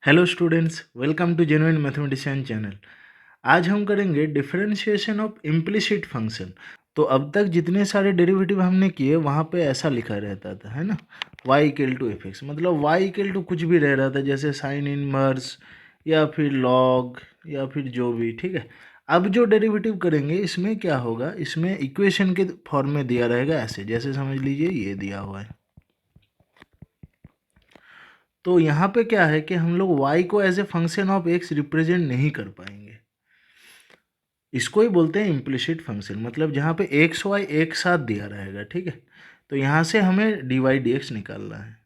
Hello students, welcome to genuine mathematician channel. आज हम करेंगे डिफरेंशिएशन ऑफ इम्प्लिसिट फंक्शन। तो अब तक जितने सारे डेरिवेटिव हमने किए वहाँ पे ऐसा लिखा रहता था, है ना, y equal to f x, मतलब y इक्वल टू कुछ भी रह रहा था, जैसे साइन इनवर्स या फिर लॉग या फिर जो भी, ठीक है। अब जो डेरिवेटिव करेंगे इसमें क्या होगा, इसमें इक्वेशन के फॉर्म में दिया रहेगा, ऐसे जैसे समझ लीजिए ये दिया हुआ है। तो यहाँ पे क्या है कि हम लोग y को as a function of x represent नहीं कर पाएंगे। इसको ही बोलते हैं इम्प्लिसिट फंक्शन, मतलब जहाँ पे एक्स वाई एक साथ दिया रहेगा, ठीक है। तो यहाँ से हमें डी वाई डी एक्स निकालना है।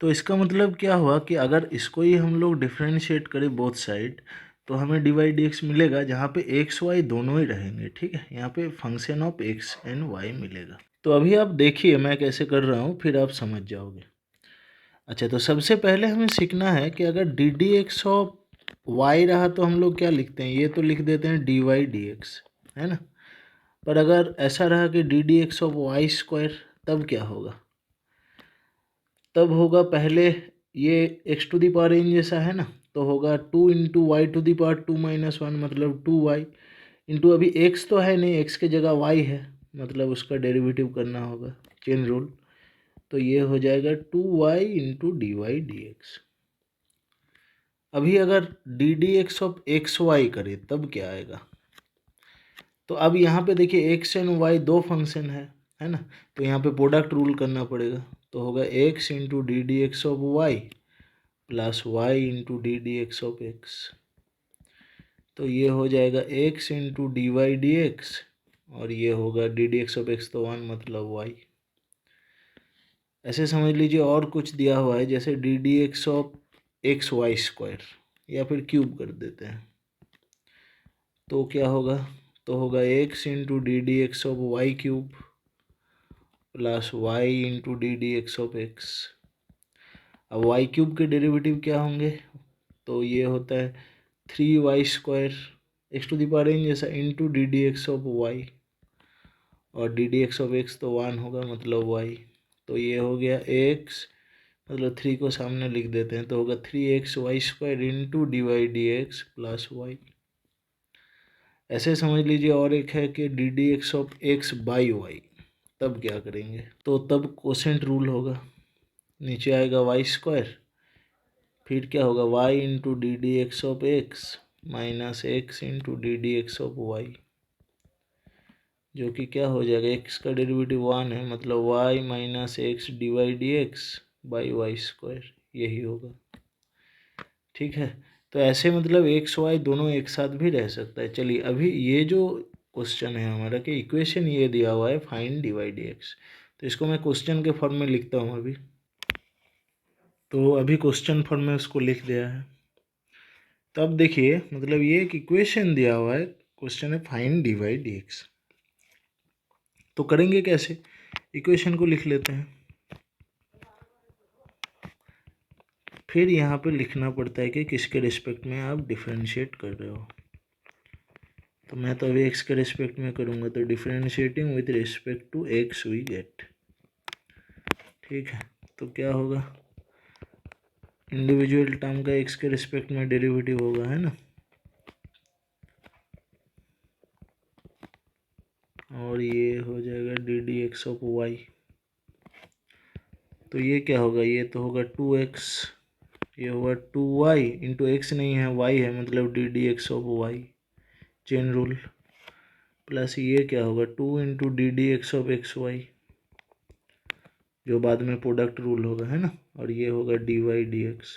तो इसका मतलब क्या हुआ कि अगर इसको ही हम लोग डिफ्रेंशिएट करें बोथ साइड, तो हमें डी वाई डी एक्स मिलेगा, जहाँ पे एक्स वाई दोनों ही रहेंगे, ठीक है। यहाँ पे function of x and y मिलेगा। तो अभी आप देखिए मैं कैसे कर रहा हूँ, फिर आप समझ जाओगे। अच्छा, तो सबसे पहले हमें सीखना है कि अगर d d x of y रहा तो हम लोग क्या लिखते हैं, ये तो लिख देते हैं डी वाई डी एक्स, है ना। पर अगर ऐसा रहा कि d d x of y square, तब क्या होगा, तब होगा पहले ये x to the power n जैसा है ना, तो होगा 2 × y⁻² मतलब 2y इंटू, अभी x तो है नहीं, x की जगह y है, मतलब उसका डेरिवेटिव करना होगा, चेन रूल। तो ये हो जाएगा 2y into d y d x. अभी अगर d d x of x y करें तब क्या आएगा, तो अब यहाँ पे देखिए एक्स एंड वाई दो फंक्शन है ना, तो यहाँ पे प्रोडक्ट रूल करना पड़ेगा। तो होगा x into d d x of y plus y into d d x of x. तो ये हो जाएगा x into d y d x, और ये होगा d d x of x तो 1 मतलब वाई। ऐसे समझ लीजिए और कुछ दिया हुआ है, जैसे d d x of x y square, या फिर क्यूब कर देते हैं, तो क्या होगा, तो होगा x into d d x of y cube plus y into d d x of x. अब वाई क्यूब के डेरिवेटिव क्या होंगे, तो ये होता है 3y² x to the power n जैसा into d d x of y, और d d x of x तो 1 होगा मतलब वाई। तो ये हो गया एक्स, मतलब 3 को सामने लिख देते हैं, तो होगा 3xy² into d y d x plus y. ऐसे समझ लीजिए और एक है कि d d x of x by y, तब क्या करेंगे, तो तब कोसेंट रूल होगा, नीचे आएगा y², फिर क्या होगा y into d d x of x minus x into d d x of y, जो कि क्या हो जाएगा, x का डेरिवेटिव 1 है, मतलब y minus x d y d x by y², यही होगा, ठीक है। तो ऐसे मतलब एक्स वाई दोनों एक साथ भी रह सकता है। चलिए अभी ये जो क्वेश्चन है हमारा कि इक्वेशन ये दिया हुआ है find d y d x, तो इसको मैं क्वेश्चन के फॉर्म में लिखता हूँ अभी। तो अभी क्वेश्चन फॉर्म में उसको लिख दिया है। तो अब देखिए, मतलब ये एक इक्वेशन दिया हुआ है, क्वेश्चन है find d y d x. तो करेंगे कैसे, इक्वेशन को लिख लेते हैं, फिर यहाँ पे लिखना पड़ता है कि किसके रिस्पेक्ट में आप डिफरेंशिएट कर रहे हो। तो मैं तो अभी एक्स के रिस्पेक्ट में करूँगा, तो differentiating with respect to x we get, ठीक है। तो क्या होगा, इंडिविजुअल टर्म का एक्स के रिस्पेक्ट में डेरिवेटिव होगा, है ना, और ये हो जाएगा d d x of y. तो ये क्या होगा, ये तो होगा 2x, ये होगा 2y इंटू एक्स नहीं है y है, मतलब d d x of y, chain rule, plus ये क्या होगा 2 into d d x of x y, जो बाद में प्रोडक्ट रूल होगा, है ना, और ये होगा डी वाई डी एक्स।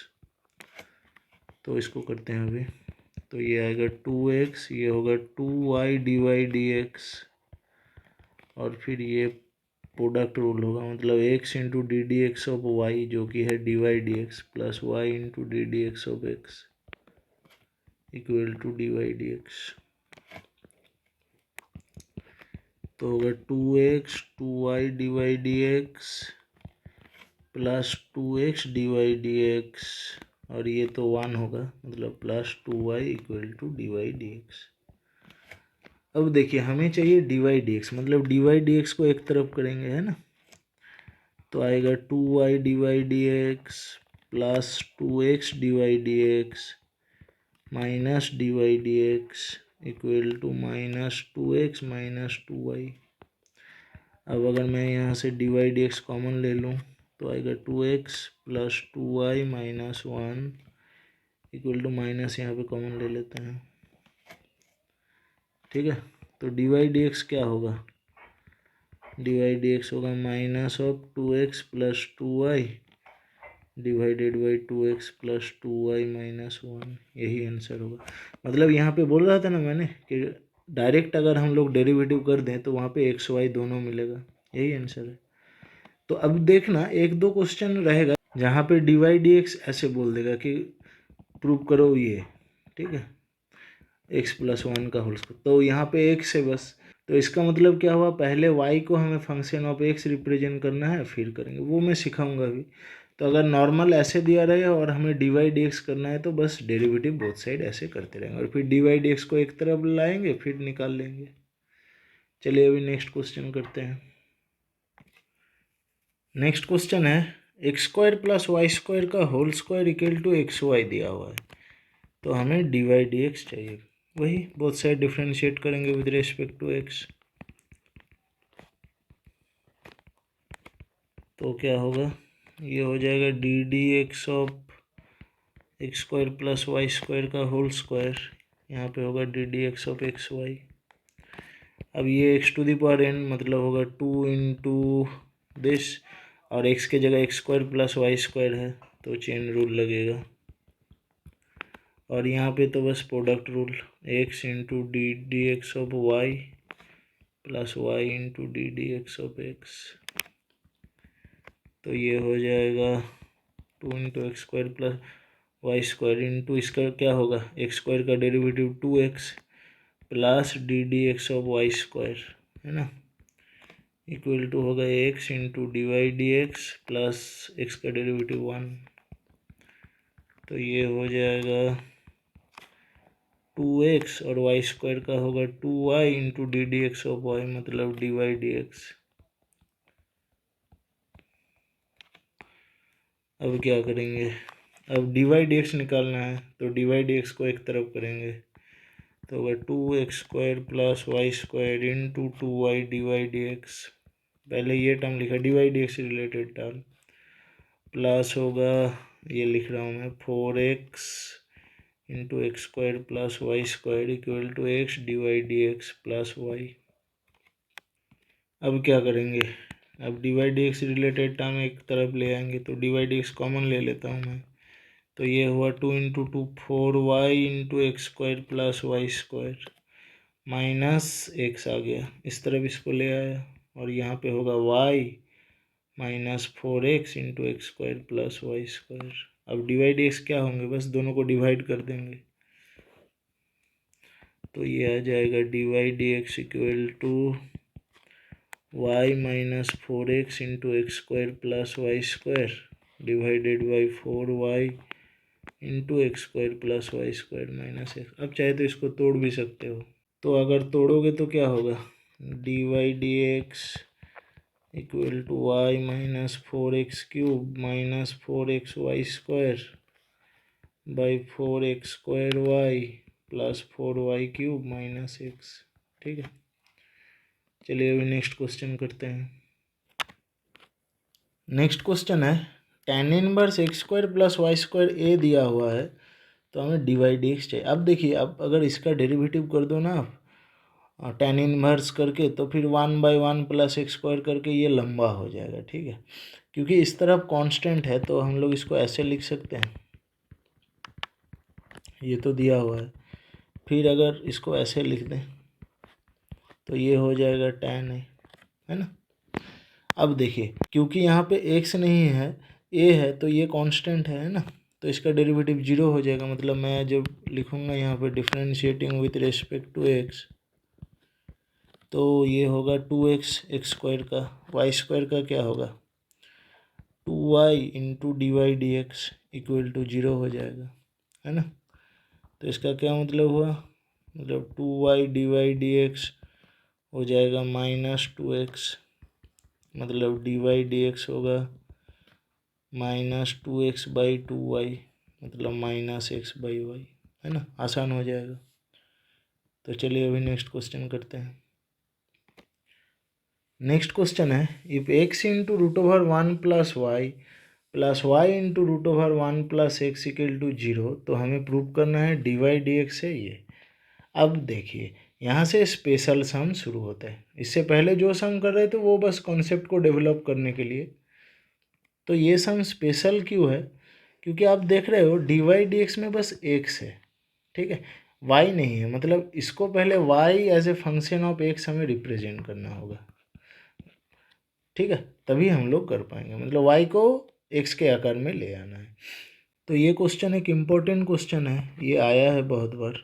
तो इसको करते हैं अभी, तो ये आएगा 2x, ये होगा 2y d y d x, और फिर ये प्रोडक्ट रूल होगा, मतलब x into d d x of y, जो कि है d y d x, plus y into d d x of x equal to d y d x. तो होगा 2x 2y d y d x plus 2x d y d x, और ये तो 1 होगा, मतलब plus 2y equal to d y d x. अब देखिए हमें चाहिए डी वाई डी एक्स, मतलब डी वाई डी एक्स को एक तरफ करेंगे, है ना, तो आएगा 2y d y d x plus 2x dy dx minus dy dx equal to minus 2x minus 2y। अब अगर मैं यहाँ से dy dx कॉमन ले लूँ तो आएगा 2x plus 2y minus 1 equal to minus यहाँ पे कॉमन ले लेते हैं। ठीक है, तो dy dx क्या होगा, dy dx होगा minus of 2x plus 2y divided by 2x plus 2y minus 1। यही आंसर होगा। मतलब यहाँ पे बोल रहा था ना मैंने कि डायरेक्ट अगर हम लोग डेरिवेटिव कर दें तो वहाँ पे x y दोनों मिलेगा, यही आंसर है। तो अब देखना एक दो क्वेश्चन रहेगा जहाँ पे dy dx ऐसे बोल देगा कि प्रूव करो ये, ठीक है, x प्लस 1 का होल स्क्वायर, तो यहाँ पे x है बस। तो इसका मतलब क्या हुआ, पहले y को हमें फंक्शन ऑफ x रिप्रेजेंट करना है, फिर करेंगे, वो मैं सिखाऊंगा अभी। तो अगर नॉर्मल ऐसे दिया रहे और हमें dy dx करना है तो बस डेरिवेटिव बोथ साइड ऐसे करते रहेंगे और फिर dy dx को एक तरफ लाएंगे फिर निकाल लेंगे। चलिए अभी नेक्स्ट क्वेश्चन करते हैं। नेक्स्ट क्वेश्चन है x square plus y square का whole square equal to x y दिया हुआ है, तो हमें डी वाई डी एक्स चाहिए। वही बोथ साइड डिफ्रेंशिएट करेंगे विद रिस्पेक्ट टू एक्स, तो क्या होगा, ये हो जाएगा d d x of x square plus y square का होल स्क्वायर, यहाँ पे होगा d d x of x y. अब ये x to the power n मतलब होगा 2 इंटू दिस, और एक्स के जगह x square plus y square है तो चेन रूल लगेगा, और यहाँ पे तो बस product rule, x into d d x of y plus y into d d x of x, तो ये हो जाएगा 2 into x square plus y square into इसका क्या होगा, एक्स स्क्वायर का derivative 2x plus d d x of y square, है ना, इक्वल टू होगा x into d y d x plus x का डेरिवेटिव 1, तो ये हो जाएगा 2x और वाई स्क्वायर का होगा 2y into d d x of y मतलब डी वाई डी एक्स। अब क्या करेंगे, अब डी वाई डी एक्स निकालना है तो डी वाई डी एक्स को एक तरफ करेंगे तो होगा 2x square plus y square into 2y d y d x, पहले ये टर्म लिखा डी वाई डी एक्स से रिलेटेड टर्म, प्लस होगा ये लिख रहा हूँ मैं 4x into x square plus y square equal to x d y d x plus y. अब क्या करेंगे, अब d y d x related term एक तरफ ले आएंगे तो d y d x common ले लेता हूँ मैं, तो ये हुआ 2 into 2 4y into x square plus y square minus x आ गया, इस तरफ इसको ले आया और यहाँ पे होगा y minus 4x into x square plus y square. अब डी वाई डी एक्स क्या होंगे, बस दोनों को डिवाइड कर देंगे तो ये आ जाएगा d y d x equal to y minus 4x into x square plus y square divided by 4y into x square plus y square minus x. अब चाहे तो इसको तोड़ भी सकते हो, तो अगर तोड़ोगे तो क्या होगा, d y d x equal to y minus 4x cube minus 4x y square by 4x square y plus 4y cube minus x. ठीक है, चलिए अभी नेक्स्ट क्वेश्चन करते हैं। नेक्स्ट क्वेश्चन है tan inverse x square plus y square a दिया हुआ है तो हमें डी वाई डी एक्स चाहिए। अब देखिए, अब अगर इसका डेरिवेटिव कर दो ना आप tan इनवर्स करके तो फिर 1/1 प्लस एक्स स्क्वायर करके ये लंबा हो जाएगा, ठीक है, क्योंकि इस तरफ कांस्टेंट है तो हम लोग इसको ऐसे लिख सकते हैं, ये तो दिया हुआ है, फिर अगर इसको ऐसे लिख दें तो ये हो जाएगा tan है ना। अब देखिए, क्योंकि यहाँ पे x नहीं है a है तो ये कांस्टेंट है ना, तो इसका डेरिवेटिव 0 हो जाएगा, मतलब मैं जब लिखूँगा यहाँ पे differentiating with respect to x तो ये होगा 2x एक्स स्क्वायर का, वाई स्क्वायर का क्या होगा 2y into d y d x equal to 0 हो जाएगा, है ना। तो इसका क्या मतलब हुआ, मतलब 2y d y d x हो जाएगा माइनस 2x, मतलब डी वाई डी एक्स होगा -2x/2y मतलब -x/y, है ना, आसान हो जाएगा। तो चलिए अभी नेक्स्ट क्वेश्चन करते हैं। नेक्स्ट क्वेश्चन है, if x into root over 1 plus y into root over 1 plus x equal to 0, तो हमें प्रूव करना है dy/dx है ये। अब देखिए यहाँ से स्पेशल सम शुरू होता है, इससे पहले जो सम कर रहे थे वो बस कॉन्सेप्ट को डेवलप करने के लिए। तो ये सम स्पेशल क्यों है, क्योंकि आप देख रहे हो dy/dx में बस x है, ठीक है, y नहीं है, मतलब इसको पहले y as a function of x हमें रिप्रेजेंट करना होगा, ठीक है, तभी हम लोग कर पाएंगे, मतलब y को x के आकार में ले आना है। तो ये क्वेश्चन एक इम्पोर्टेंट क्वेश्चन है, ये आया है बहुत बार।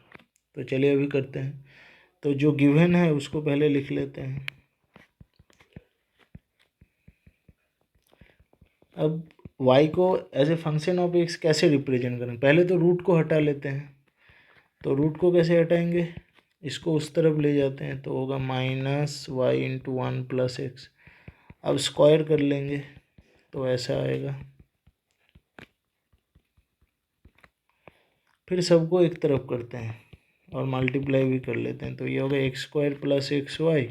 तो चलिए अभी करते हैं। तो जो गिवन है उसको पहले लिख लेते हैं। अब y को as a function of x कैसे रिप्रेजेंट करें, पहले तो रूट को हटा लेते हैं। तो रूट को कैसे हटाएंगे, इसको उस तरफ ले जाते हैं, तो होगा -y इंटू 1 प्लस एक्स। अब स्क्वायर कर लेंगे तो ऐसा आएगा, फिर सबको एक तरफ करते हैं और मल्टीप्लाई भी कर लेते हैं, तो ये होगा x² plus XY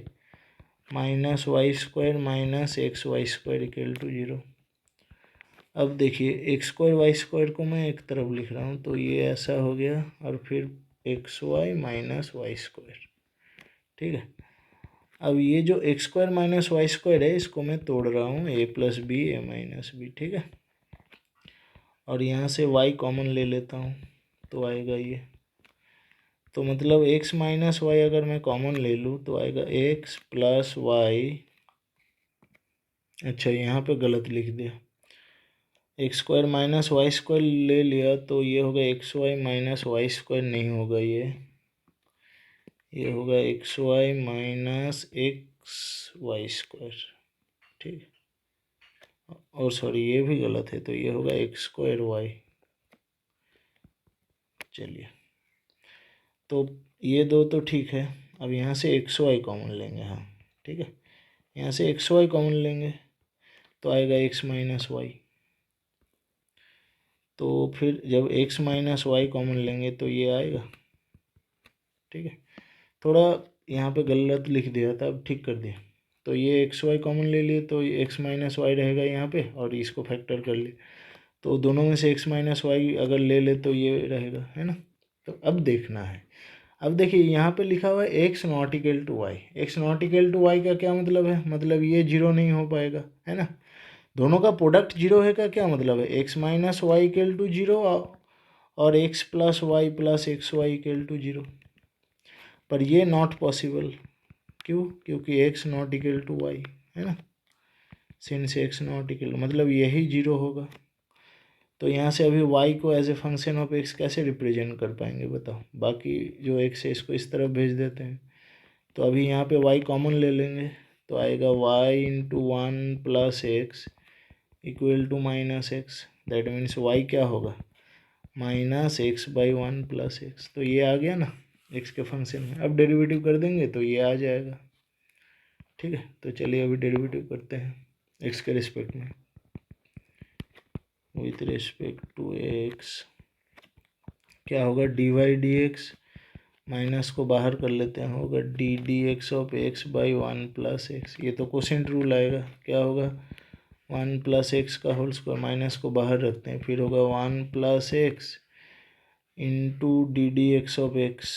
minus y² minus XY² equal to 0। अब देखिए x² y² को मैं एक तरफ लिख रहा हूँ, तो ये ऐसा हो गया, और फिर XY माइनस y², ठीक है। अब ये जो x² माइनस y² है इसको मैं तोड़ रहा हूँ, a plus B a minus B, ठीक है, और यहाँ से y कॉमन ले लेता हूँ तो आएगा ये। तो मतलब x माइनस वाई अगर मैं कॉमन ले लूँ तो आएगा x प्लस वाई, अच्छा यहाँ पे गलत लिख दिया, x² माइनस y² ले लिया तो ये होगा XY माइनस y² नहीं होगा, ये होगा XY माइनस XY², ठीक, और सॉरी ये भी गलत है, तो ये होगा x²y। चलिए तो ये दो तो ठीक है, अब यहाँ से XY कॉमन लेंगे, हाँ ठीक है, यहाँ से XY कॉमन लेंगे तो आएगा x माइनस वाई। तो फिर जब x माइनस वाई कॉमन लेंगे तो ये आएगा, ठीक है, थोड़ा यहाँ पे गलत लिख दिया था, अब ठीक कर दिया। तो ये XY कॉमन ले लिए तो x माइनस वाई रहेगा यहाँ पे, और इसको फैक्टर कर लिए, तो दोनों में से x माइनस वाई अगर ले ले तो ये रहेगा, है ना। तो अब देखना है, अब देखिए यहाँ पे लिखा हुआ है x not equal to y. x not equal to y का क्या मतलब है, मतलब ये जीरो नहीं हो पाएगा, है ना। दोनों का प्रोडक्ट जीरो है का क्या मतलब है, x minus y equal to zero और x plus y plus x y equal to zero. पर ये नॉट पॉसिबल, क्यों, क्योंकि x not equal to y, है ना, सिंस x नॉट इक्वल मतलब यही जीरो होगा। तो यहाँ से अभी y को as a function of x कैसे रिप्रेजेंट कर पाएंगे बताओ, बाकी जो x है इसको इस तरफ भेज देते हैं। तो अभी यहाँ पे y कॉमन ले लेंगे तो आएगा y into 1 plus x equal to minus x, that means y क्या होगा, -x/1 प्लस एक्स। तो ये आ गया ना x के फंक्शन में, अब डेरिवेटिव कर देंगे तो ये आ जाएगा, ठीक है। तो चलिए अभी डेरिवेटिव करते हैं x के रिस्पेक्ट में, विथ रिस्पेक्ट टू x क्या होगा, dy/dx, माइनस को बाहर कर लेते हैं, होगा ddx of x/1 plus x. ये तो कोसेंट रूल आएगा, क्या होगा 1 प्लस एक्स का होल स्क्वायर, माइनस को बाहर रखते हैं, फिर होगा 1 plus x into ddx of x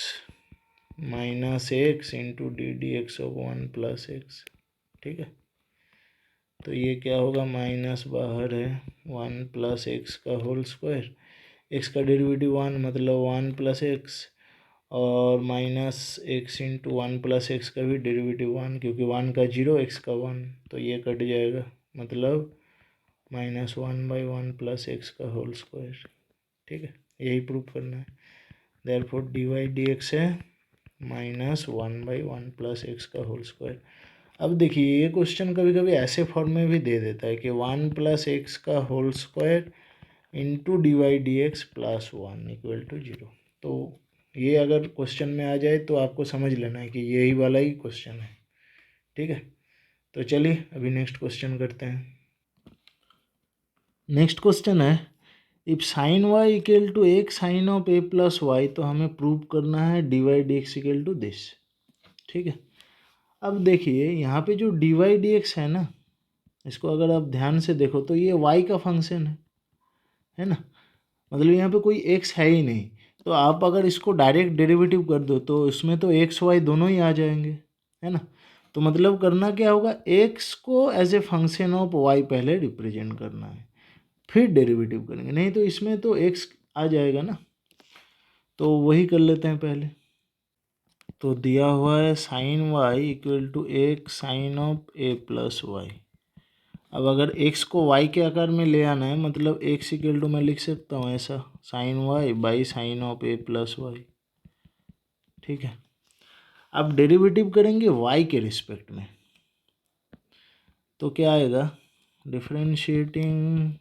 minus x into ddx of 1 plus x, ठीक है। तो ये क्या होगा, माइनस बाहर है 1 प्लस एक्स का होल स्क्वायर, एक्स का डेरिवेटिव 1 मतलब 1 प्लस एक्स, और minus x into 1 plus x का भी डेरिवेटिव 1, क्योंकि 1 का 0 एक्स का 1, तो ये कट जाएगा, मतलब -1/1 प्लस एक्स का होल स्क्वायर, ठीक है, यही प्रूफ करना है। देयरफॉर dy/dx है -1/1 प्लस एक्स का होल स्क्वायर। अब देखिए ये क्वेश्चन कभी कभी ऐसे फॉर्म में भी दे देता है कि 1 प्लस एक्स का whole square into dy/dx plus 1 equal to 0। तो ये अगर क्वेश्चन में आ जाए तो आपको समझ लेना है कि यही वाला ही क्वेश्चन है, ठीक है। तो चलिए अभी नेक्स्ट क्वेश्चन करते हैं। नेक्स्ट क्वेश्चन है, if sine y equal to एक sine of a plus y, तो हमें प्रूव करना है d y d x equal to this. ठीक है, अब देखिए यहाँ पे जो डी वाई डी एक्स है ना, इसको अगर आप ध्यान से देखो तो ये वाई का फंक्शन है ना, मतलब यहाँ पे कोई एक्स है ही नहीं। तो आप अगर इसको डायरेक्ट डेरिवेटिव कर दो तो इसमें तो एक्स वाई दोनों ही आ जाएंगे, है ना। तो मतलब करना क्या होगा, एक्स को as a function of y पहले रिप्रेजेंट करना है, फिर डेरिवेटिव करेंगे, नहीं तो इसमें तो एक्स आ जाएगा ना। तो वही कर लेते हैं पहले। तो दिया हुआ है साइन वाई इक्वल टू एक sine of a plus y. अब अगर x को y के आकार में ले आना है, मतलब x इक्वल टू मैं लिख सकता हूँ ऐसा, sine y by sine of a plus y. ठीक है, अब डेरिवेटिव करेंगे y के रिस्पेक्ट में, तो क्या आएगा, differentiating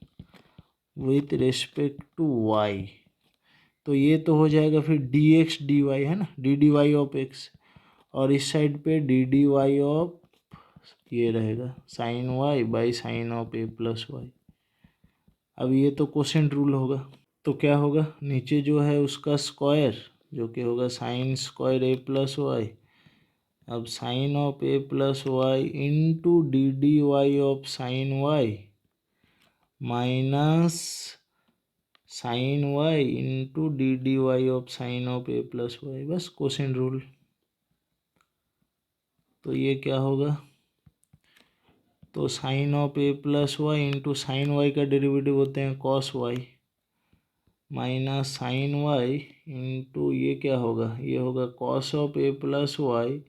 with respect to y, तो ये तो हो जाएगा फिर डी एक्स डी वाई, है ना, d d y of x, और इस साइड पे डी डी वाई ऑफ ये रहेगा sine y by sine of a plus y. अब ये तो कोसेंट रूल होगा, तो क्या होगा, नीचे जो है उसका स्क्वायर जो कि होगा sine square a plus y, अब sine of a plus y into d d y of sine y minus sine y into d d y of sine of a plus y, बस quotient rule. तो ये क्या होगा, तो sine of a plus y into sine y का derivative होते हैं cos y minus sine y into ये क्या होगा, ये होगा cos of a plus y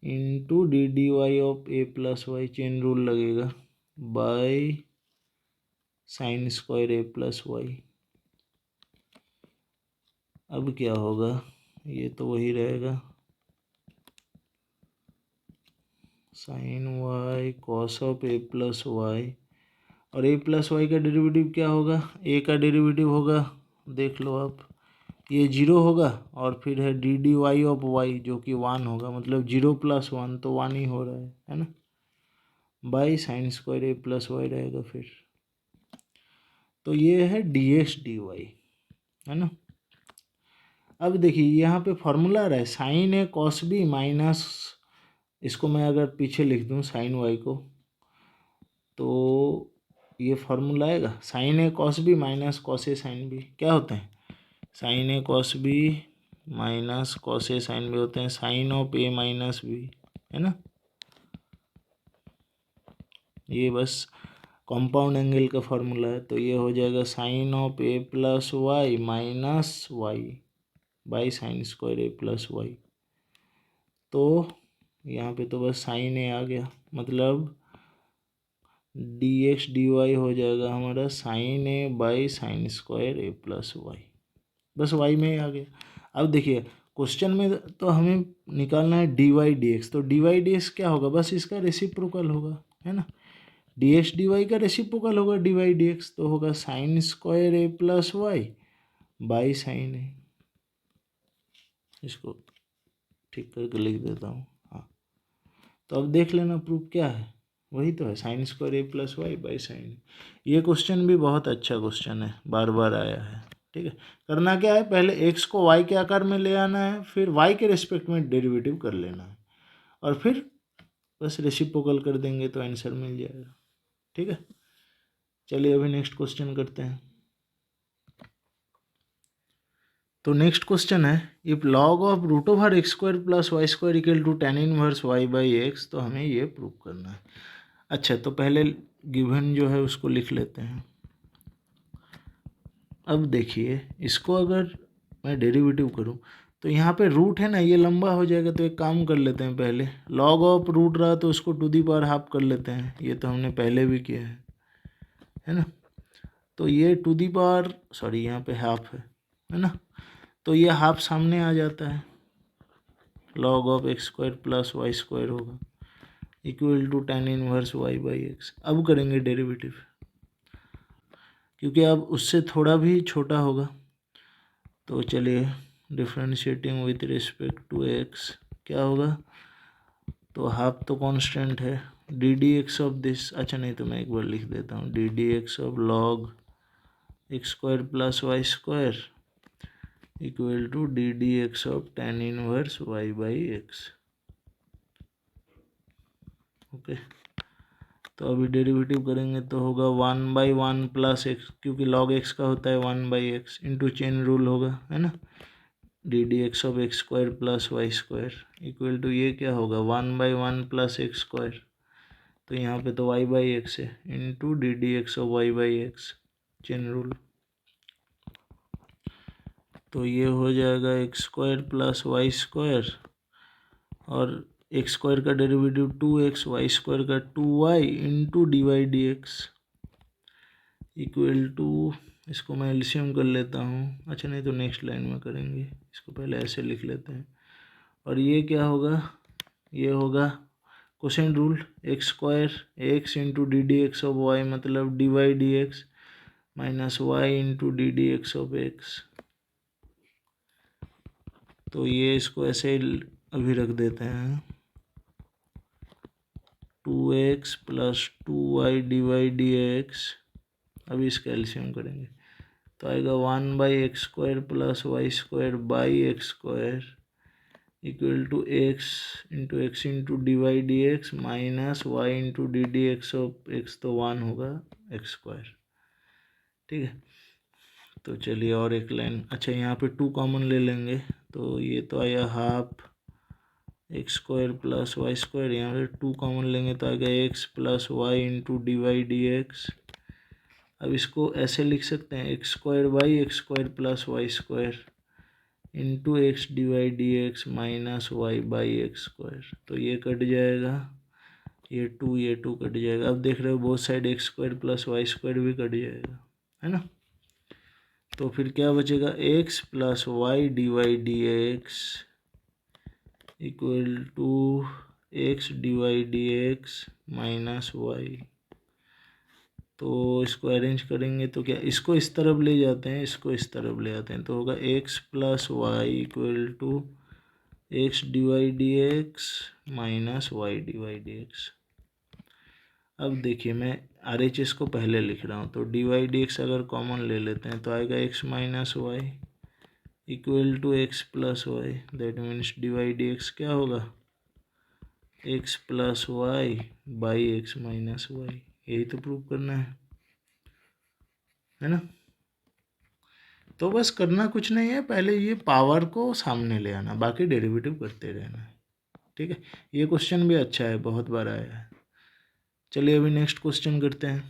into d d y of a plus y, chain rule लगेगा, by sine square a plus y. अब क्या होगा, ये तो वही रहेगा sine y cos of a plus y, और ए प्लस वाई का डेरिवेटिव क्या होगा, ए का डेरिवेटिव होगा, देख लो आप, ये जीरो होगा, और फिर है d d y of y जो कि वन होगा, मतलब जीरो प्लस वन तो वन ही हो रहा है ना, by sine square a plus y रहेगा फिर। तो ये है डी एक्स डी वाई, है ना। अब देखिए यहाँ पे फॉर्मूला आ रहा है sign a cos b minus, इसको मैं अगर पीछे लिख दूँ साइन वाई को, तो ये फॉर्मूला आएगा sine a cos b minus cos a sine b, क्या होते हैं, sine a cos b minus cos a sine b होते हैं sine of a minus b, है ना। ये बस कंपाउंड एंगल का फॉर्मूला है, तो ये हो जाएगा sine of a plus y minus y by sine square a plus y. तो यहाँ पे तो बस साइन ए आ गया, मतलब डी एक्स डी वाई हो जाएगा हमारा sine a by sine square a plus y, बस वाई में ही आ गया। अब देखिए क्वेश्चन में तो हमें निकालना है डी वाई डी एक्स, तो डी वाई डी एक्स क्या होगा, बस इसका रेसिप्रोकल होगा, है ना, डी एक्स डी वाई का रेसिप्रोकल होगा डी वाई डी एक्स, तो होगा sine square a plus y by sine a. इसको ठीक करके लिख देता हूँ, हाँ। तो अब देख लेना प्रूफ क्या है, वही तो है sine square a plus y by sine. ये क्वेश्चन भी बहुत अच्छा क्वेश्चन है, बार बार आया है। ठीक है, करना क्या है, पहले एक्स को वाई के आकार में ले आना है, फिर वाई के रिस्पेक्ट में डेरिवेटिव कर लेना है, और फिर बस रेसिप्रोकल कर देंगे तो आंसर मिल जाएगा। ठीक है, चलिए अभी नेक्स्ट क्वेश्चन करते हैं। तो नेक्स्ट क्वेश्चन है, if log of root over x square plus y square equal to tan inverse y by x, तो हमें ये प्रूव करना है। अच्छा, तो पहले गिवन जो है उसको लिख लेते हैं। अब देखिए इसको अगर मैं डेरिवेटिव करूं तो यहाँ पे रूट है ना, ये लंबा हो जाएगा, तो एक काम कर लेते हैं, पहले लॉग ऑफ रूट रहा तो उसको टू दी पावर हाफ कर लेते हैं, ये तो हमने पहले भी किया है ना। तो ये टू दी पावर सॉरी यहाँ पे हाफ है ना, तो ये हाफ सामने आ जाता है, log of x square plus y square होगा equal to tan inverse y by x. अब करेंगे डेरिवेटिव, क्योंकि अब उससे थोड़ा भी छोटा होगा, तो चलिए differentiating with respect to x क्या होगा, तो हाफ तो कांस्टेंट है, d d x of this, अच्छा नहीं तो मैं एक बार लिख देता हूँ, d d x of log x square plus y square equal to d d x of tan inverse y by x. Okay, तो अभी डेरिवेटिव करेंगे तो होगा 1/1 प्लस एक्स, क्योंकि लॉग एक्स का होता है 1/x, इंटू चेन रूल होगा, है ना, d d x of x square plus y square equal to ये क्या होगा 1/1 प्लस एक्स स्क्वायर, तो यहाँ पे तो वाई बाई एक्स है, into d d x of y by x, chain rule, तो ये हो जाएगा x square plus y square, और एक्स स्क्वायर का डेरिवेटिव 2x, वाई स्क्वायर का 2y into d y d x equal to, इसको मैं एलसीएम कर लेता हूँ, अच्छा नहीं तो नेक्स्ट लाइन में करेंगे, इसको पहले ऐसे लिख लेते हैं, और ये क्या होगा, ये होगा quotient rule, x square x into d d x of y मतलब d y d x minus y into d d x of x, तो ये इसको ऐसे अभी रख देते हैं, 2x plus 2y d y d x, अभी इसका एलसीएम करेंगे तो आएगा 1/x square plus y square by x square equal to x into d y d x minus y into d d x of x, तो 1 होगा x square, ठीक है। तो चलिए और एक लाइन, अच्छा यहाँ पे 2 कॉमन ले लेंगे, तो ये तो आया half x square plus y square, यहाँ पे 2 कॉमन लेंगे तो आएगा x plus y into d y d x, अब इसको ऐसे लिख सकते हैं x square by x square plus y square into x d y d x minus y by x square, तो ये कट जाएगा, ये टू कट जाएगा, अब देख रहे हो both side x square plus y square भी कट जाएगा, है ना, तो फिर क्या बचेगा x plus y d y d x equal to x d y d x minus y, तो इसको अरेंज करेंगे तो क्या, इसको इस तरफ ले जाते हैं, इसको इस तरफ ले आते हैं, तो होगा x plus y equal to x d y d x minus y d y d x. अब देखिए मैं आर एच एस को पहले लिख रहा हूँ, तो डी वाई डी एक्स अगर कॉमन ले लेते हैं तो आएगा x minus y equal to x plus y, that means d y d x क्या होगा x plus y by x minus y, यही तो प्रूव करना है ना। तो बस करना कुछ नहीं है, पहले ये पावर को सामने ले आना, बाकी डेरिवेटिव करते रहना है, ठीक है। ये क्वेश्चन भी अच्छा है, बहुत बार आया है। चलिए अभी नेक्स्ट क्वेश्चन करते हैं।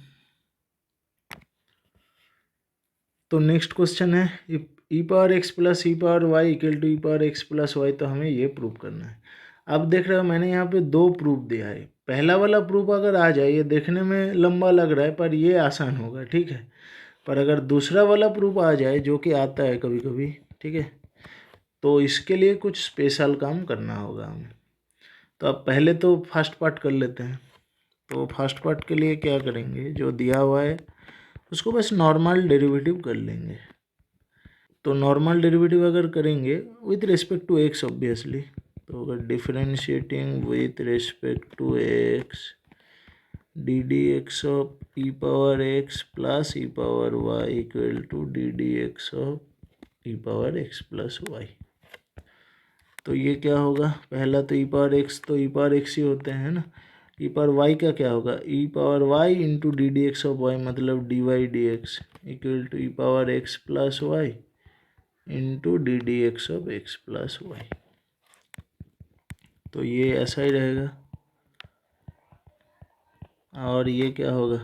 तो नेक्स्ट क्वेश्चन है e power x plus e power y equal to e power x plus y, तो हमें ये प्रूव करना है। अब देख रहे हो मैंने यहाँ पे 2 प्रूफ दिया है, पहला वाला प्रूफ अगर आ जाए, ये देखने में लंबा लग रहा है पर ये आसान होगा, ठीक है, पर अगर दूसरा वाला प्रूफ आ जाए जो कि आता है कभी कभी, ठीक है, तो इसके लिए कुछ स्पेशल काम करना होगा हमें। तो अब पहले तो फर्स्ट पार्ट कर लेते हैं। तो फर्स्ट पार्ट के लिए क्या करेंगे, जो दिया हुआ है उसको बस नॉर्मल डेरिवेटिव कर लेंगे। तो नॉर्मल डेरिवेटिव अगर करेंगे with respect to x obviously, तो अगर differentiating with respect to x d d x of e power x plus e power y equal to d d x of e power x plus y, तो ये क्या होगा, पहला तो ई power x तो ई power x ही होते हैं ना, ई पावर वाई का क्या होगा e power y into d d x of y मतलब d y d x equal to e power x plus y into d d x of x plus y, तो ये ऐसा ही रहेगा। और ये क्या होगा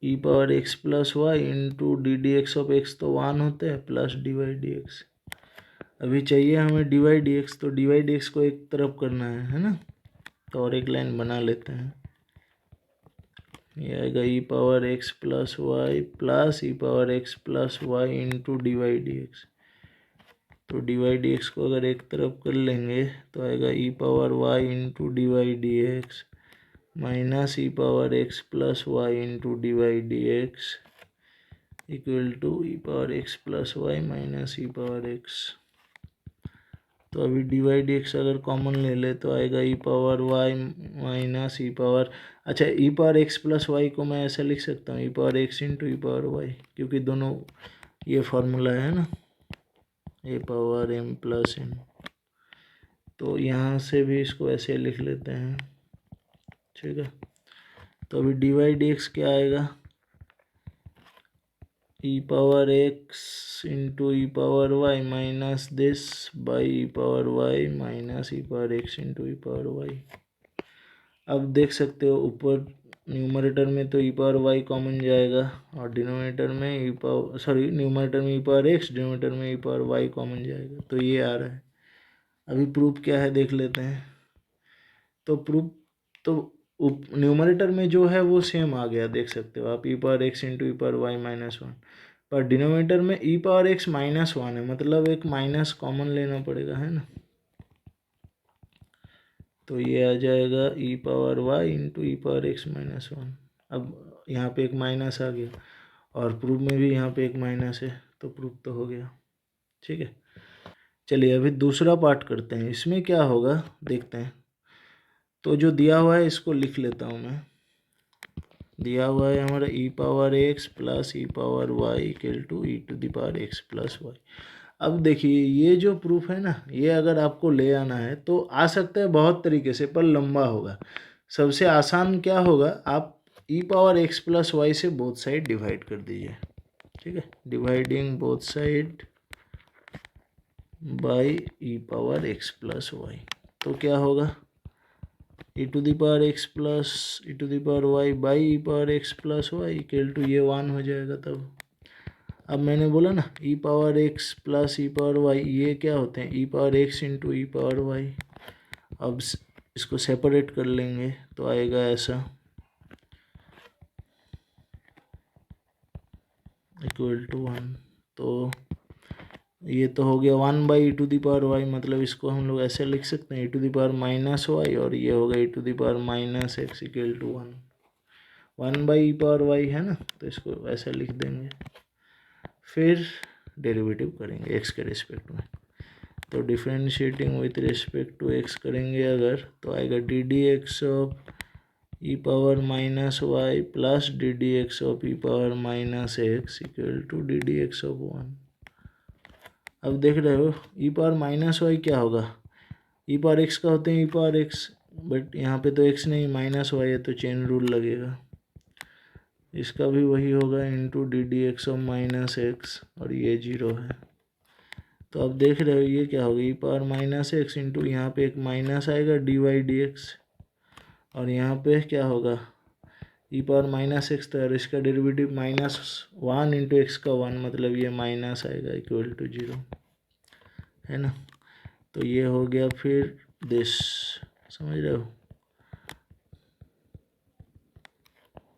e power x plus y into d d x of x, तो 1 होते हैं plus d y d x, अभी चाहिए हमें डी वाई डी एक्स, तो डी वाई डी एक्स को एक तरफ करना है ना, तो और एक लाइन बना लेते हैं, ये आएगा e power x plus y plus e power x plus y into d y d x, तो डी वाई डी एक्स को अगर एक तरफ कर लेंगे तो आएगा e power y into d y d x minus e power x plus y into d y d x equal to e power x plus y minus e power x, तो अभी डी वाई डी एक्स अगर common ले ले तो आएगा e power y minus e power, अच्छा ई power x plus Y को मैं ऐसा लिख सकता हूँ ई power x into e power Y, क्योंकि दोनों ये फार्मूला है ना, ए पावर एम प्लस एन। तो यहाँ से भी इसको ऐसे लिख लेते हैं, ठीक है। तो अभी डी वाई डी एक्स क्या आएगा, e power x into e power y minus this by e power y minus e power x into e power y. अब देख सकते हो ऊपर न्यूमरेटर में तो ई पावर वाई कॉमन जाएगा और डिनोमिनेटर में ई पावर सॉरी न्यूमरेटर में ई पावर एक्स, डिनोमिनेटर में ई पावर वाई कॉमन जाएगा, तो ये आ रहा है। अभी प्रूफ क्या है देख लेते हैं। तो प्रूफ तो न्यूमरेटर में जो है वो सेम आ गया, देख सकते हो आप, e power x into e power y minus one, पर डिनोमिनेटर में ई पावर एक्स माइनस वन है, मतलब एक माइनस कॉमन लेना पड़ेगा, है ना। तो ये आ जाएगा ई power y into e power x minus one. अब यहाँ पे एक माइनस आ गया और प्रूफ में भी यहाँ पे एक माइनस है, तो प्रूफ तो हो गया, ठीक है। चलिए अभी दूसरा पार्ट करते हैं, इसमें क्या होगा देखते हैं। तो जो दिया हुआ है इसको लिख लेता हूँ मैं, दिया हुआ है हमारा e power x plus e power y equal to e to the power x plus y. अब देखिए ये जो प्रूफ है ना, ये अगर आपको ले आना है तो आ सकता है बहुत तरीके से, पर लंबा होगा। सबसे आसान क्या होगा, आप e power x plus y से बोथ साइड डिवाइड कर दीजिए, ठीक है। Dividing both side by e power x plus y, तो क्या होगा, e to the power x plus e to the power y by e power x plus y equal to ये one हो जाएगा। तब अब मैंने बोला ना e power x plus e power y, ये क्या होते हैं, e power x into e power y. अब इसको सेपरेट कर लेंगे तो आएगा ऐसा, इक्वल टू वन। तो ये तो हो गया one by e to the power y, मतलब इसको हम लोग ऐसे लिख सकते हैं e to the power minus y, और ये होगा e to the power minus x equal to one. One by e power y है ना, तो इसको ऐसा लिख देंगे। फिर डेरिवेटिव करेंगे एक्स के रिस्पेक्ट में, तो differentiating with respect to x करेंगे अगर, तो आएगा d d x of e power minus y plus d d x of e power minus x equal to d d x of one. अब देख रहे हो ई पावर माइनस वाई क्या होगा, ई पावर एक्स का होते हैं ई पावर एक्स, बट यहाँ पे तो एक्स नहीं माइनस वाई है, तो चेन रूल लगेगा। इसका भी वही होगा into d d x of minus x, और ये जीरो है। तो अब देख रहे हो ये क्या होगा, e power minus x into यहाँ पे एक माइनस आएगा डी वाई डी एक्स, और यहाँ पे क्या होगा ई पावर माइनस एक्स, तो यार इसका derivative minus one into x का वन, मतलब ये माइनस आएगा इक्वल टू जीरो, है ना। तो ये हो गया फिर दिस, समझ रहे हो।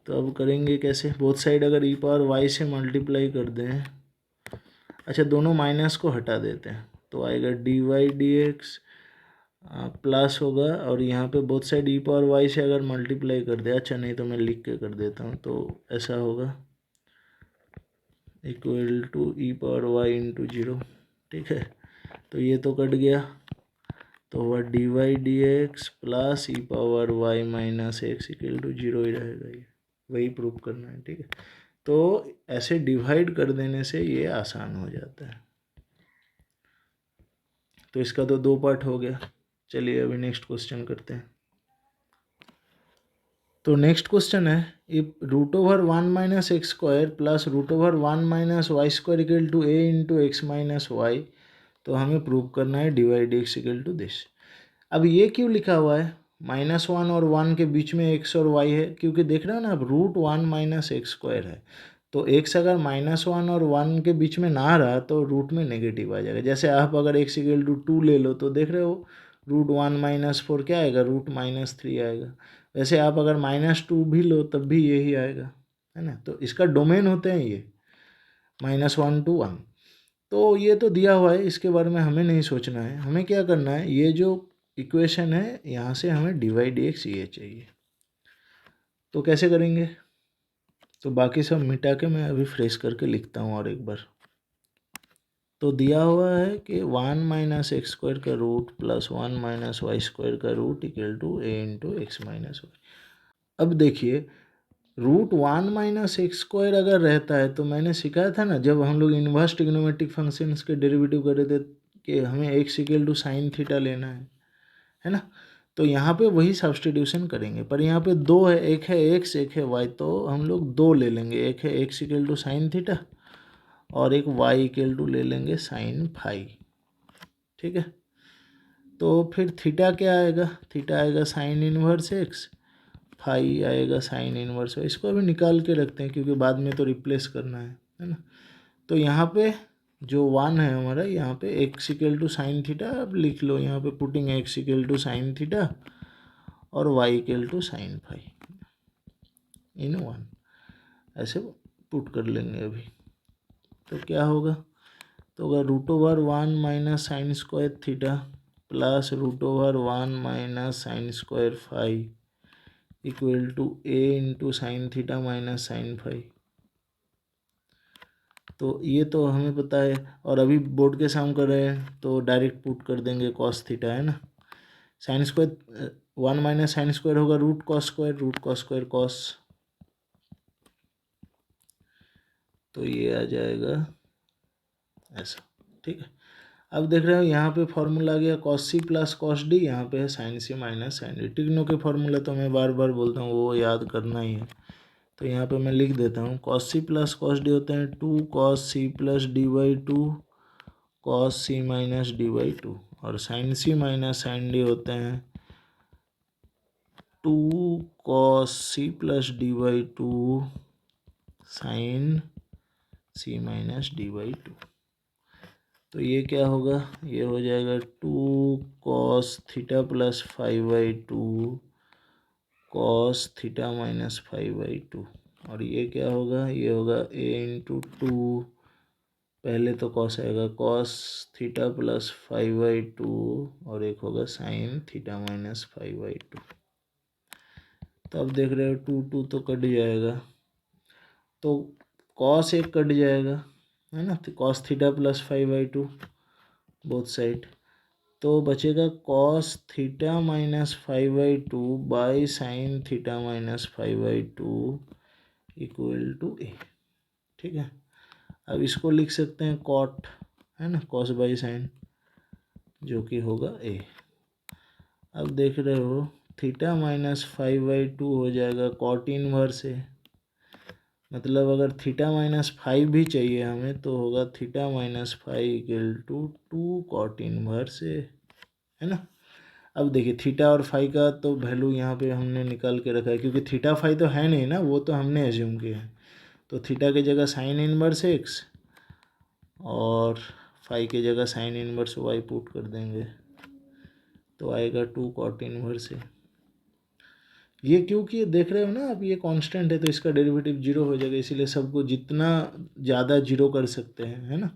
तो अब करेंगे कैसे, बोथ साइड अगर ई पावर वाई से मल्टीप्लाई कर दें, अच्छा दोनों माइनस को हटा देते हैं, तो आएगा d y d x plus होगा, और यहाँ पे both side e power y से अगर मल्टीप्लाई कर दे, अच्छा नहीं तो मैं लिख के कर देता हूँ, तो ऐसा होगा equal to e power y into zero, ठीक है। तो ये तो कट गया, तो हुआ d y d x plus e power y minus x equal to zero ही रहेगा, ये वही प्रूव करना है, ठीक है। तो ऐसे डिवाइड कर देने से ये आसान हो जाता है। तो इसका तो दो पार्ट हो गया। चलिए अभी नेक्स्ट क्वेश्चन करते हैं। तो नेक्स्ट क्वेश्चन है, if root over one minus x square plus root over one minus y square equal to a into x minus y, तो हमें प्रूव करना है d y d x equal to this. अब ये क्यों लिखा हुआ है, माइनस वन और वन के बीच में एक्स और वाई है, क्योंकि देख रहे हो ना अब root one minus x square है, तो एक्स अगर माइनस वन और वन के बीच में ना रहा तो रूट में नेगेटिव आ जाएगा। जैसे आप अगर एक्स इक्वल टू टू ले लो तो देख रहे हो रूट वन माइनस फोर क्या आएगा, रूट माइनस थ्री आएगा। वैसे आप अगर माइनस टू भी लो तब भी यही आएगा, है ना। तो इसका डोमेन होते हैं ये माइनस वन टू वन। तो ये तो दिया हुआ है, इसके बारे में हमें नहीं सोचना है, हमें क्या करना है, ये जो इक्वेशन है यहाँ से हमें डी वाई डी एक्स ये चाहिए। तो कैसे करेंगे, तो बाकी सब मिटा के मैं अभी फ्रेश करके लिखता हूँ और एक बार। तो दिया हुआ है कि 1 माइनस एक्स स्क्वायर का root plus 1 minus y square का root equal to a into x minus y. अब देखिए रूट 1 माइनस एक्स स्क्वायर अगर रहता है तो मैंने सिखाया था ना जब हम लोग इन्वर्स ट्रिग्नोमेट्रिक फंक्शंस के डेरिवेटिव कर रहे थे कि हमें x equal to sine theta लेना है ना। तो यहाँ पे वही सब्सटीट्यूशन करेंगे, पर यहाँ पे दो है, एक है एक्स एक है वाई, तो हम लोग दो ले लेंगे, एक है x equal to sine theta और एक वाई इक्वल टू ले लेंगे साइन फाई। ठीक है, तो फिर थीटा क्या आएगा, थीटा आएगा साइन इनवर्स एक्स, फाई आएगा साइन इनवर्स वाई। इसको अभी निकाल के रखते हैं क्योंकि बाद में तो रिप्लेस करना है ना। तो यहाँ पे जो 1 है हमारा, यहाँ पे x equal to sine theta अब लिख लो, यहाँ पे putting x equal to sine theta और y equal to sine phi in 1, ऐसे पुट कर लेंगे अभी। तो क्या होगा, तो होगा root over 1 minus sine square theta plus root over 1 minus sine square phi equal to a into sine theta minus sine phi. तो ये तो हमें पता है, और अभी बोर्ड के साम कर रहे हैं तो डायरेक्ट पुट कर देंगे कॉस थीटा, है ना। Sine square 1 minus sine square होगा root cos square, root cos square cos, तो ये आ जाएगा ऐसा। ठीक है, अब देख रहे हो यहाँ पे फॉर्मूला आ गया cos c plus cos d, यहाँ पे है sine c minus sine d. टिग्नो के फॉर्मूला तो मैं बार बार बोलता हूँ वो याद करना ही है, तो यहाँ पे मैं लिख देता हूँ cos c plus cos d होते हैं 2 cos c plus d by 2 cos c minus d by 2, और sine c minus sine d होते हैं 2 cos c plus d by 2 sine c minus d by 2। तो ये क्या होगा, ये हो जाएगा 2 cos theta plus 5/2 cos theta minus 5/2, और ये क्या होगा, ये होगा a इंटू 2, पहले तो कॉस आएगा कॉस थीटा प्लस 5/2 और एक होगा साइन थीटा माइनस 5/2। तो अब देख रहे हो 2 तो कट जाएगा, तो कॉस एक कट जाएगा, है ना, तो cos theta plus 5/2 both side, तो बचेगा cos theta minus 5/2 by sine theta minus 5/2 equal to a. ठीक है, अब इसको लिख सकते हैं कॉट, है ना, कॉस बाई साइन, जो कि होगा ए। अब देख रहे हो थीटा माइनस 5/2 हो जाएगा कॉट इनवर्स ए, मतलब अगर थीटा माइनस 5 भी चाहिए हमें तो होगा theta minus 5 equal to 2 cot inverse a, है ना। अब देखिए थीटा और फाई का तो वैल्यू यहाँ पे हमने निकाल के रखा है, क्योंकि थीटा फाई तो है नहीं ना, वो तो हमने एज्यूम किया है। तो थीटा की जगह साइन इनवर्स एक्स और फाई की जगह साइन इनवर्स वाई पुट कर देंगे, तो आएगा 2 कॉट इनवर्स ए। ये क्योंकि देख रहे हो ना अब ये कांस्टेंट है तो इसका डेरिवेटिव जीरो हो जाएगा, इसीलिए सबको जितना ज़्यादा जीरो कर सकते हैं, है ना।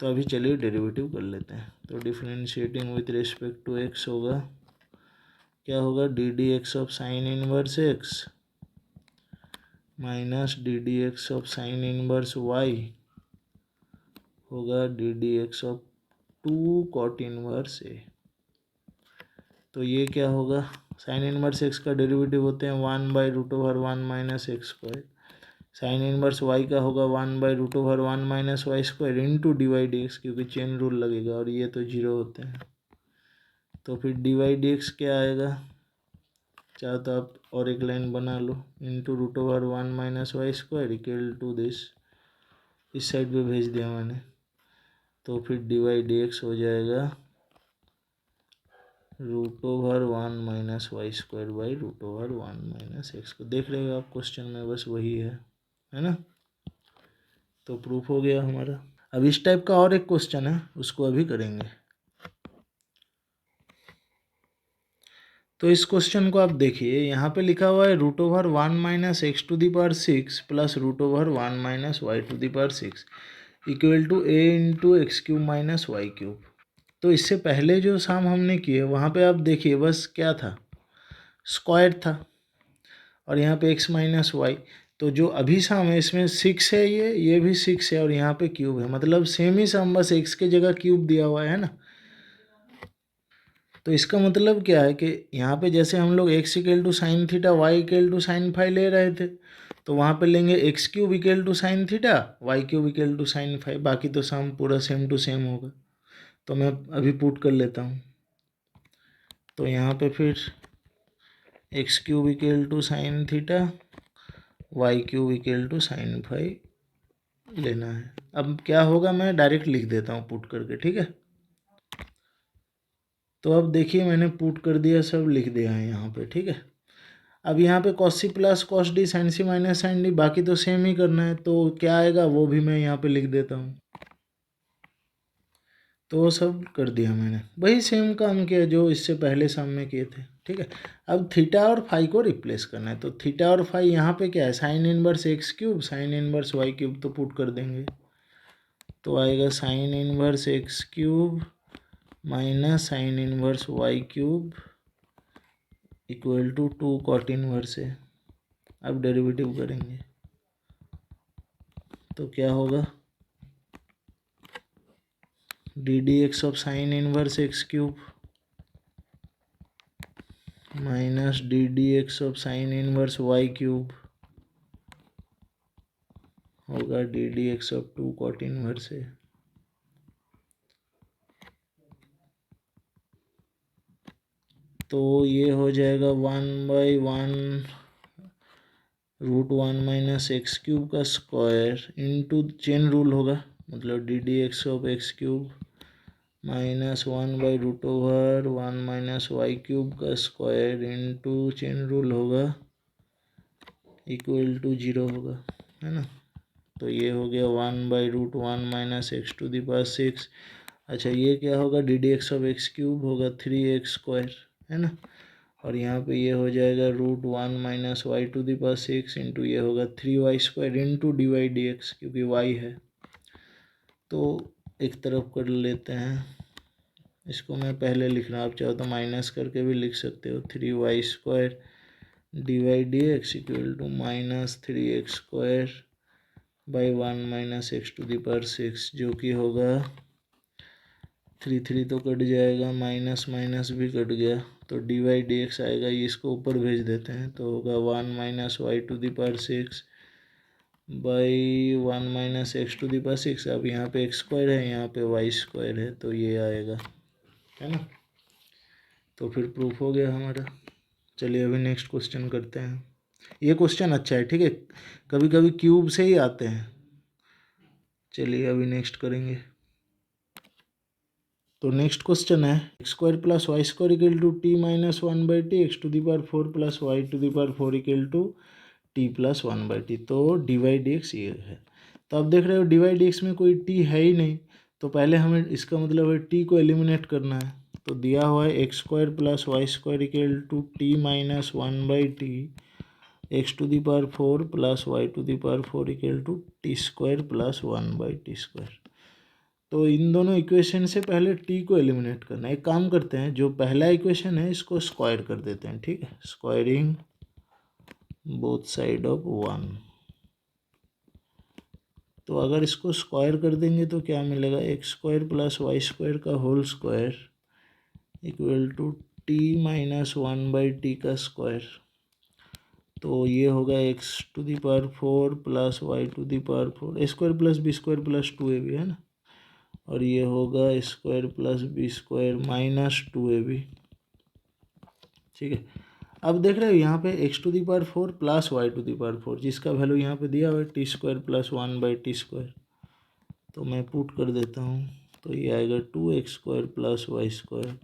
तो अभी चलिए डेरिवेटिव कर लेते हैं। तो differentiating with respect to x होगा, क्या होगा, d d x of sine inverse x minus d d x of sine inverse y होगा d d x of 2 cot inverse a. तो ये क्या होगा, साइन इनवर्स एक्स का डेरिवेटिव होते हैं 1/√1 minus x square, sine inverse y का होगा 1/√1 minus y square into d y d x, क्योंकि चेन रूल लगेगा और ये तो जीरो होते हैं। तो फिर डी वाई डी एक्स क्या आएगा, चाहे तो आप और एक लाइन बना लो, into √1 minus y square equal to this, इस साइड पे भेज दिया मैंने। तो फिर डी वाई डी एक्स हो जाएगा √1 minus y square by √1 minus x. को देख रहे हो आप क्वेश्चन में, बस वही है ना। तो प्रूफ हो गया हमारा। अब इस टाइप का और एक क्वेश्चन है, उसको अभी करेंगे। तो इस क्वेश्चन को आप देखिए, यहाँ पे लिखा हुआ है √1 minus x to the power 6 plus √1 minus y to the power 6 equal to a into x cube minus y cube. तो इससे पहले जो साम हमने किए वहाँ पे आप देखिए बस क्या था, स्क्वायर था, और यहाँ पे एक्स माइनस वाई, तो जो अभी सम है इसमें 6 है, ये भी 6 है और यहाँ पे क्यूब है, मतलब सेम ही सम, बस x की जगह क्यूब दिया हुआ है ना। तो इसका मतलब क्या है कि यहाँ पे जैसे हम लोग x equal to sine theta y equal to sine phi ले रहे थे, तो वहाँ पे लेंगे x cube equal to sine theta y cube equal to sine phi, बाकी तो सम पूरा सेम टू सेम होगा। तो मैं अभी पुट कर लेता हूँ। तो यहाँ पे फिर x cube equal to sine theta y cube equal to sine phi लेना है। अब क्या होगा, मैं डायरेक्ट लिख देता हूँ पुट करके, ठीक है। तो अब देखिए मैंने पुट कर दिया, सब लिख दिया है यहाँ पे, ठीक है। अब यहाँ पे cos c plus cos d sine c minus sine d, बाकी तो सेम ही करना है, तो क्या आएगा वो भी मैं यहाँ पे लिख देता हूँ। तो वो सब कर दिया मैंने, वही सेम काम किया जो इससे पहले सम में किए थे, ठीक है। अब थीटा और फाई को रिप्लेस करना है, तो थीटा और फाई यहाँ पे क्या है, sine inverse x cube sine inverse y cube, तो पुट कर देंगे। तो आएगा sine inverse x cube minus sine inverse y cube equal to 2 cot inverse है। अब डेरिवेटिव करेंगे तो क्या होगा, d d x of sine inverse x cube minus d d x of sine inverse y cube होगा d d x of 2 cot inverse है। तो ये हो जाएगा 1/1 रूट 1 माइनस एक्स क्यूब का स्क्वायर इंटू चेन रूल होगा, मतलब d d x of x cube minus 1/√1 minus y cube का स्क्वायर इंटू चेन रूल होगा इक्वल टू 0 होगा, है ना। तो ये हो गया 1/√1 minus x to the power 6। अच्छा ये क्या होगा, d d x of x cube होगा 3x स्क्वायर, है ना। और यहाँ पे ये हो जाएगा √1 minus y to the power 6 into ये होगा 3y square into d y d x, क्योंकि y है। तो एक तरफ कर लेते हैं, इसको मैं पहले लिख रहा हूँ, आप चाहो तो माइनस करके भी लिख सकते हो। 3y square d y d x equal to minus 3x square by 1 minus x to the power 6, जो कि होगा 3 तो कट जाएगा, माइनस माइनस भी कट गया, तो डी वाई डी एक्स आएगा, ये इसको ऊपर भेज देते हैं, तो होगा 1 minus y to the power 6 बाई 1 minus x to the power 6। अब यहाँ पे एक्स स्क्वायर है, यहाँ पे वाई स्क्वायर है, तो ये आएगा, है ना। तो फिर प्रूफ हो गया हमारा। चलिए अभी नेक्स्ट क्वेश्चन करते हैं। ये क्वेश्चन अच्छा है, ठीक है, कभी कभी क्यूब से ही आते हैं। चलिए अभी नेक्स्ट करेंगे। तो नेक्स्ट क्वेश्चन है x square plus y square equal to t minus 1/t x to the power 4 plus y to the power 4 equal to t plus 1/t। तो डी वाई डी एक्स ये है। तो आप देख रहे हो डी वाई डी एक्स में कोई टी है ही नहीं, तो पहले हमें इसका मतलब है टी को एलिमिनेट करना है। तो दिया हुआ है x square plus y square equal to t minus 1/t x to the power 4 plus y to the power 4 equal to t square plus 1/t square. तो इन दोनों इक्वेशन से पहले टी को एलिमिनेट करना है। एक काम करते हैं, जो पहला इक्वेशन है इसको स्क्वायर कर देते हैं, ठीक है, स्क्वायरिंग बोथ साइड ऑफ 1। तो अगर इसको स्क्वायर कर देंगे तो क्या मिलेगा, x square plus y square का whole square equal to t minus 1/t का स्क्वायर। तो ये होगा x to the power 4 plus y to the power 4, a square plus b square plus 2ab, है ना। और ये होगा square plus b square minus 2ab, ठीक है। अब देख रहे हो यहाँ पे x to the power 4 plus y to the power 4, जिसका वैल्यू यहाँ पे दिया हुआ है T square plus 1/t square. तो मैं पुट कर देता हूँ, तो ये आएगा 2x square plus y square,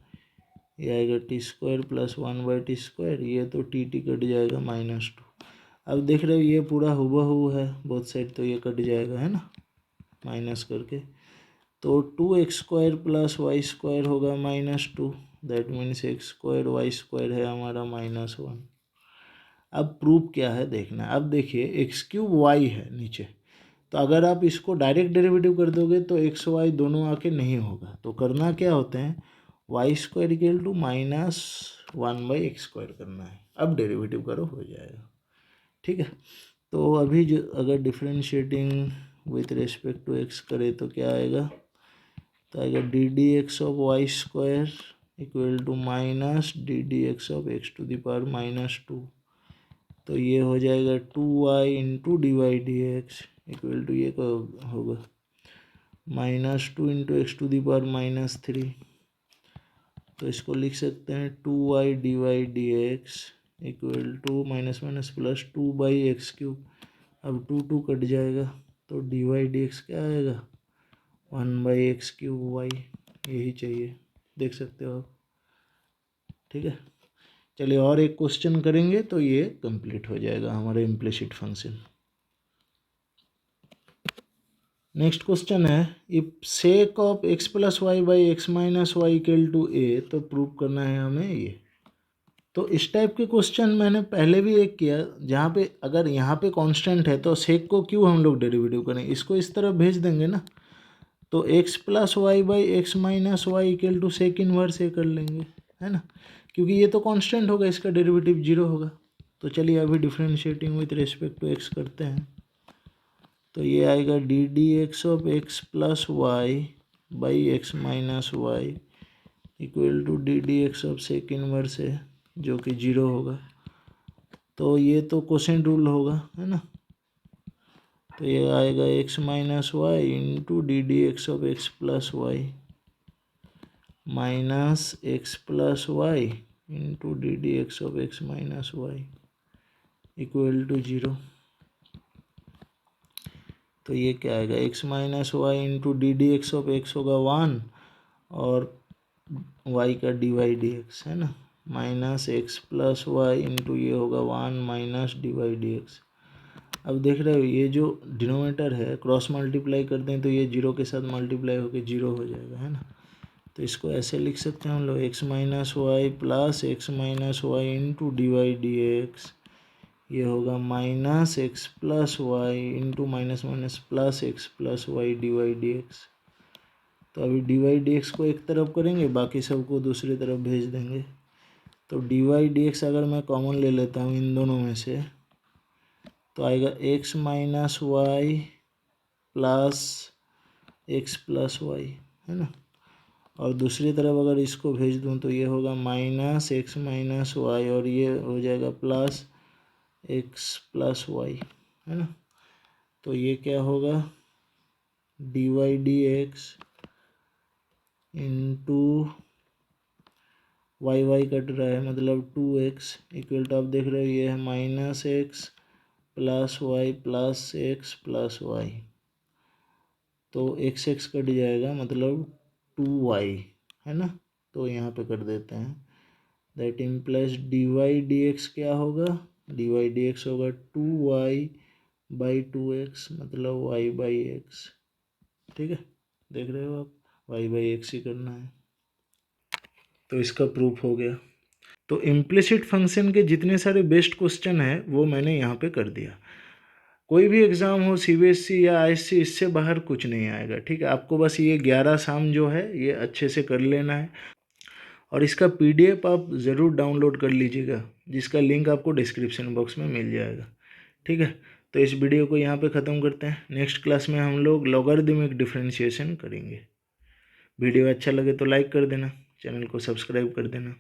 ये आएगा T square plus 1/t square, ये तो टी कट जाएगा -2। अब देख रहे हो ये पूरा हुबहू है बोथ साइड, तो ये कट जाएगा, है ना, माइनस करके। तो 2x square plus y square होगा -2, that means x square y square है हमारा -1। अब प्रूफ क्या है देखना है। अब देखिए एक्स क्यूब वाई है नीचे, तो अगर आप इसको डायरेक्ट डेरिवेटिव कर दोगे तो एक्स वाई दोनों आके नहीं होगा, तो करना क्या होते हैं, y square equal to -1/x square करना है। अब डेरिवेटिव करो, हो जाएगा, ठीक है। तो अभी जो अगर differentiating with respect to x करे तो क्या आएगा, तो आएगा d d x of y square equal to minus d d x of x to the power -2। तो ये हो जाएगा 2y into d y d x equal to ये होगा -2 into x to the power -3। तो इसको लिख सकते हैं 2y d y d x equal to minus minus plus 2/x³। अब 2 कट जाएगा तो डी वाई डी एक्स क्या आएगा 1/x³ y। यही चाहिए, देख सकते हो आप। ठीक है, चलिए और एक क्वेश्चन करेंगे तो ये कंप्लीट हो जाएगा हमारा इम्प्लिसिट फंक्शन। नेक्स्ट क्वेश्चन है if sec of x plus y by x minus y equal to a, तो प्रूव करना है हमें ये। तो इस टाइप के क्वेश्चन मैंने पहले भी एक किया, जहाँ पे अगर यहाँ पे कांस्टेंट है तो सेक को क्यों हम लोग डेरिवेटिव करें, इसको इस तरफ भेज देंगे ना। तो x plus y by x minus y equal to sec inverse a कर लेंगे, है ना, क्योंकि ये तो कांस्टेंट होगा, इसका डेरिवेटिव 0 होगा। तो चलिए अभी differentiating with respect to x करते हैं। तो ये आएगा d d x of x plus y by x minus y equal to d d x of sec inverse है, जो कि 0 होगा। तो ये तो कोसेंट रूल होगा, है ना। तो ये आएगा x minus y into d d x of x plus y minus x plus y into d d x of x minus y equal to 0। तो ये क्या आएगा x minus y into d d x of x होगा 1 और Y का D y d x, है ना, minus x plus y into ये होगा 1 minus d y d x. अब देख रहे हो ये जो डिनोमिनेटर है क्रॉस मल्टीप्लाई करते हैं तो ये 0 के साथ मल्टीप्लाई होकर 0 हो जाएगा, है ना। तो इसको ऐसे लिख सकते हैं हम लोग x minus y plus x minus y into d y d x, ये होगा minus x plus y into minus minus plus x plus y d y d x. तो अभी डी वाई डी एक्स को एक तरफ करेंगे, बाकी सबको दूसरी तरफ भेज देंगे। तो डी वाई डी एक्स अगर मैं कॉमन ले लेता हूँ इन दोनों में से, तो आएगा x minus y plus x plus y, है ना। और दूसरी तरफ अगर इसको भेज दूँ तो ये होगा माइनस एक्स माइनस वाई और ये हो जाएगा प्लस एक्स प्लस वाई, है ना। तो ये क्या होगा d y d x into y y cut रहा है मतलब 2x इक्वल टू आप देख रहे हो ये है minus x plus y plus x plus y. तो एक्स एक्स कट जाएगा मतलब 2y, है ना। तो यहाँ पे कर देते हैं that implies d y d x क्या होगा, डी वाई डी एक्स होगा 2y बाई 2x मतलब y बाई एक्स। ठीक है, देख रहे हो आप y बाई एक्स ही करना है। तो इसका प्रूफ हो गया। तो इम्प्लिसिट फंक्शन के जितने सारे बेस्ट क्वेश्चन हैं वो मैंने यहाँ पे कर दिया। कोई भी एग्ज़ाम हो सीबीएसई या आईएससी, इससे बाहर कुछ नहीं आएगा। ठीक है, आपको बस ये 11 शाम जो है ये अच्छे से कर लेना है और इसका पीडीएफ आप ज़रूर डाउनलोड कर लीजिएगा, जिसका लिंक आपको डिस्क्रिप्शन बॉक्स में मिल जाएगा। ठीक है, तो इस वीडियो को यहाँ पे ख़त्म करते हैं। नेक्स्ट क्लास में हम लोग लॉगरिदमिक डिफरेंशिएशन करेंगे। वीडियो अच्छा लगे तो लाइक कर देना, चैनल को सब्सक्राइब कर देना।